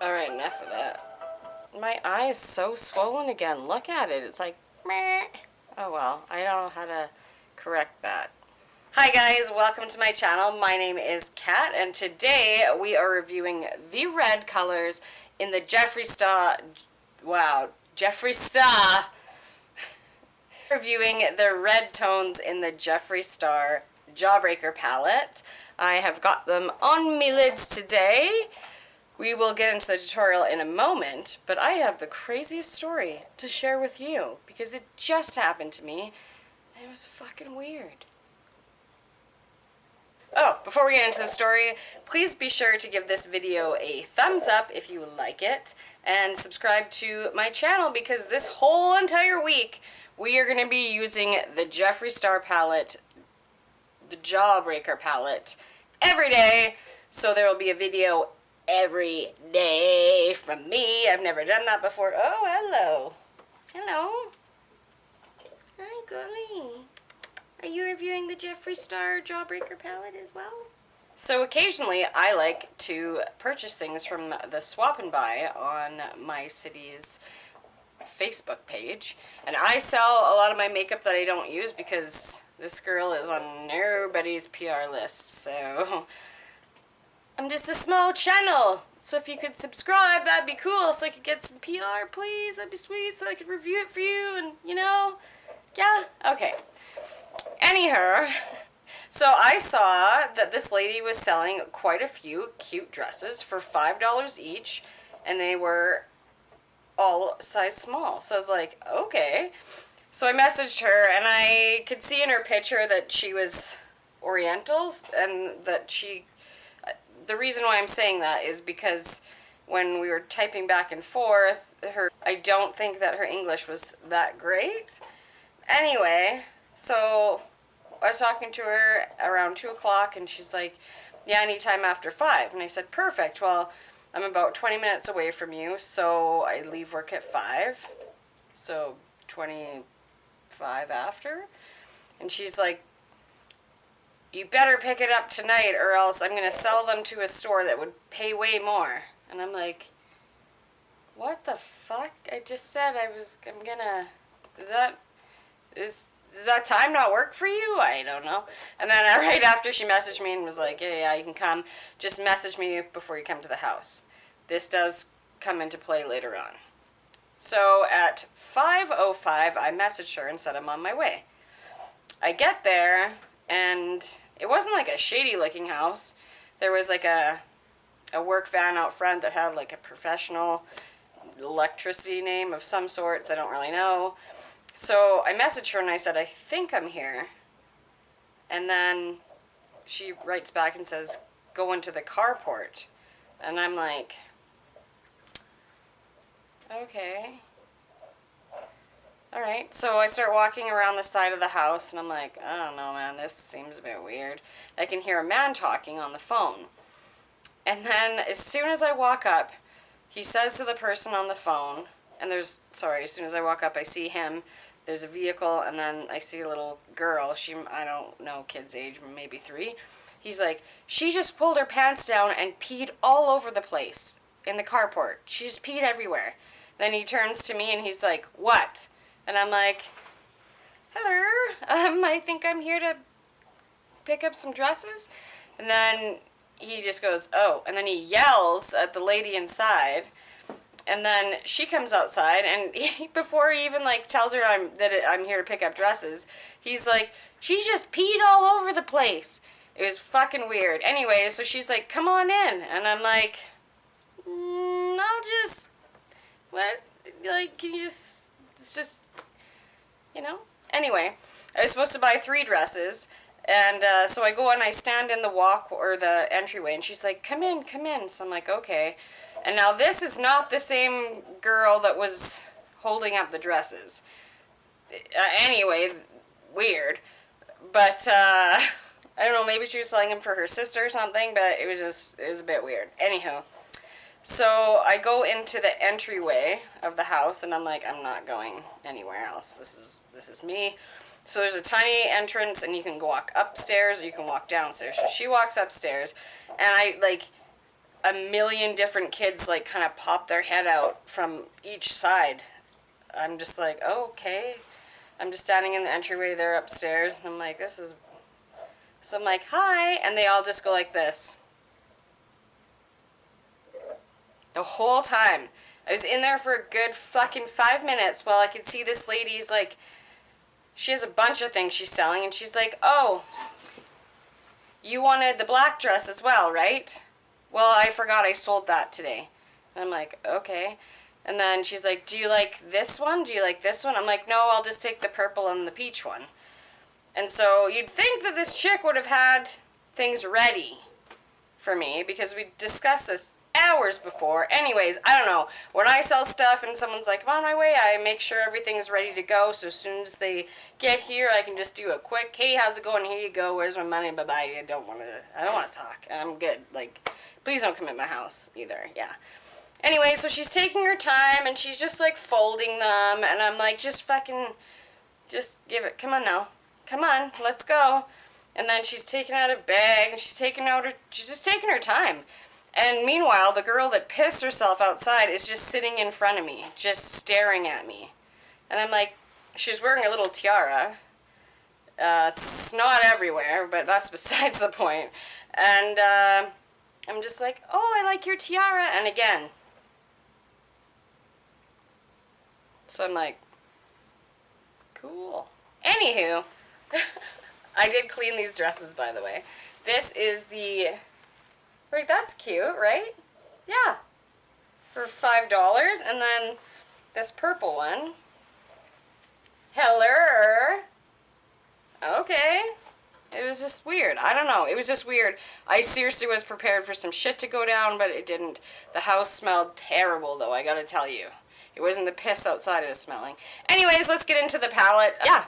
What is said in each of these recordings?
Alright, enough of that. My eye is so swollen again. Look at it. It's like, meh. Oh well, I don't know how to correct that. Hi guys, welcome to my channel. My name is Kat, and today we are reviewing the red colors in the Jeffree Star. Wow, Jeffree Star. Reviewing the red tones in the Jeffree Star Jawbreaker palette. I have got them on me lids today. We will get into the tutorial in a moment, but I have the craziest story to share with you because it just happened to me and it was fucking weird. Oh, before we get into the story, please be sure to give this video a thumbs up if you like it, and subscribe to my channel because this whole entire week we are going to be using the Jeffree Star palette, the Jawbreaker palette, every day. So there will be a video every day from me. I've never done that before. Oh, hello. Hello. Hi, girlie. Are you reviewing the Jeffree Star Jawbreaker palette as well? So occasionally I like to purchase things from the Swap and Buy on my city's Facebook page. And I sell a lot of my makeup that I don't use because this girl is on nobody's PR list. So I'm just a small channel. So if you could subscribe, that'd be cool. So I could get some PR, please. That'd be sweet. So I could review it for you and, you know, yeah, okay. Anyhow, so I saw that this lady was selling quite a few cute dresses for $5 each, and they were all size small. So I was like, okay. So I messaged her, and I could see in her picture that she was Oriental, and that she, the reason why I'm saying that is because when we were typing back and forth, I don't think that her English was that great. Anyway, so I was talking to her around 2 o'clock, and she's like, yeah, anytime after 5. And I said, perfect. Well, I'm about 20 minutes away from you, so I leave work at 5. So 25 after. And she's like, you better pick it up tonight or else I'm going to sell them to a store that would pay way more. And I'm like, what the fuck? I just said I'm gonna, does that time not work for you? I don't know. And then right after she messaged me and was like, yeah, you can come. Just message me before you come to the house. This does come into play later on. So at 5:05, I messaged her and said I'm on my way. I get there, and it wasn't like a shady looking house. There was like a work van out front that had like a professional electricity name of some sorts. I don't really know. So I messaged her and I said, I think I'm here. And then she writes back and says, go into the carport. And I'm like, okay. Alright, so I start walking around the side of the house and I'm like, I don't know, man, this seems a bit weird. I can hear a man talking on the phone. And then as soon as I walk up, he says to the person on the phone, and as soon as I walk up, I see him. There's a vehicle, and then I see a little girl. I don't know kid's age, maybe 3. He's like, she just pulled her pants down and peed all over the place in the carport. She just peed everywhere. Then he turns to me and he's like, what? And I'm like, hello, I think I'm here to pick up some dresses. And then he just goes, oh, and then he yells at the lady inside. And then she comes outside, and before he even like tells her I'm here to pick up dresses, he's like, she just peed all over the place. It was fucking weird. Anyway, so she's like, come on in, and I'm like, I'll just, what? Like, can you just, it's just, you know. Anyway, I was supposed to buy 3 dresses, and so I go and I stand in the walk or the entryway, and she's like, come in, come in. So I'm like, okay. And now this is not the same girl that was holding up the dresses. Anyway, weird. But, I don't know, maybe she was selling them for her sister or something, but it was a bit weird. Anyhow, so I go into the entryway of the house, and I'm like, I'm not going anywhere else. This is me. So there's a tiny entrance, and you can walk upstairs or you can walk downstairs. So she walks upstairs, and I, like, a million different kids like kind of pop their head out from each side. I'm just like, oh, okay. I'm just standing in the entryway there upstairs, and I'm like, this is... So I'm like, hi, and they all just go like this. The whole time. I was in there for a good fucking 5 minutes while I could see this lady's like... She has a bunch of things she's selling, and she's like, oh, you wanted the black dress as well, right? Well, I forgot I sold that today. And I'm like, okay. And then she's like, do you like this one? Do you like this one? I'm like, no, I'll just take the purple and the peach one. And so you'd think that this chick would have had things ready for me because we discussed this hours before. Anyways, I don't know. When I sell stuff and someone's like, I'm on my way, I make sure everything's ready to go. So as soon as they get here, I can just do a quick, hey, how's it going? Here you go. Where's my money? Bye-bye. I don't want to talk. I'm good. Like, please don't come in my house either. Yeah. Anyway, so she's taking her time and she's just like folding them. And I'm like, just give it. Come on now. Come on. Let's go. And then she's taking out a bag and she's just taking her time. And meanwhile, the girl that pissed herself outside is just sitting in front of me, just staring at me. And I'm like, she's wearing a little tiara. Snot everywhere, but that's besides the point. And I'm just like, oh, I like your tiara. And again. So I'm like, cool. Anywho, I did clean these dresses, by the way. This is the... Right, that's cute, right? Yeah. For $5. And then this purple one. Hello. Okay. It was just weird. I don't know. It was just weird. I seriously was prepared for some shit to go down, but it didn't. The house smelled terrible, though, I gotta tell you. It wasn't the piss outside it was smelling. Anyways, let's get into the palette. Yeah.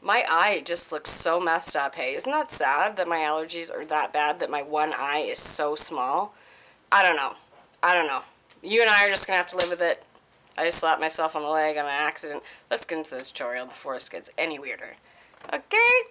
My eye just looks so messed up, hey. Isn't that sad that my allergies are that bad that my one eye is so small? I don't know. You and I are just going to have to live with it. I just slapped myself on the leg on an accident. Let's get into this tutorial before it gets any weirder. Okay?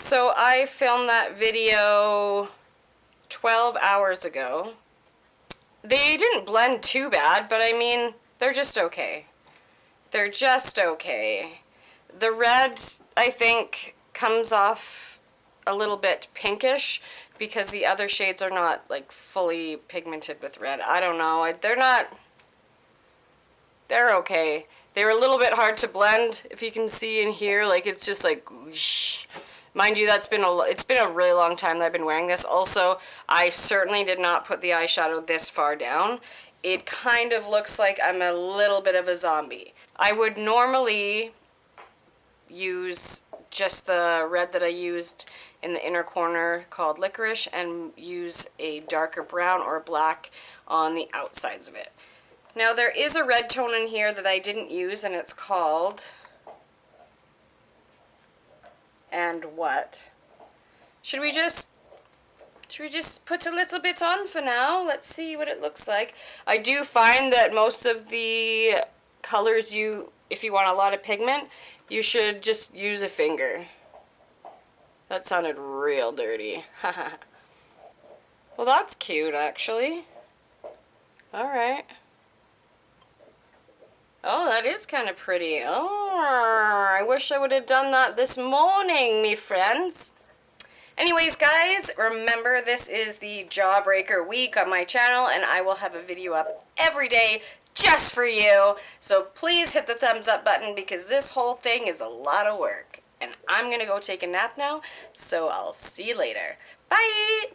So I filmed that video 12 hours ago. They didn't blend too bad, but I mean, they're just okay. They're just okay. The red, I think, comes off a little bit pinkish because the other shades are not like fully pigmented with red. I don't know. They're okay. They were a little bit hard to blend, if you can see in here. Like, it's just like whoosh. Mind you, it's been a really long time that I've been wearing this. Also, I certainly did not put the eyeshadow this far down. It kind of looks like I'm a little bit of a zombie. I would normally use just the red that I used in the inner corner called Licorice and use a darker brown or black on the outsides of it. Now there is a red tone in here that I didn't use, and it's called And What. Should we just put a little bit on for now? Let's see what it looks like. I do find that most of the colors if you want a lot of pigment, you should just use a finger. That sounded real dirty. Well, that's cute, actually. Alright. Oh, that is kind of pretty. Oh, I wish I would have done that this morning, me friends. Anyways, guys, remember this is the Jawbreaker week on my channel, and I will have a video up every day just for you. So please hit the thumbs up button because this whole thing is a lot of work. And I'm going to go take a nap now, so I'll see you later. Bye!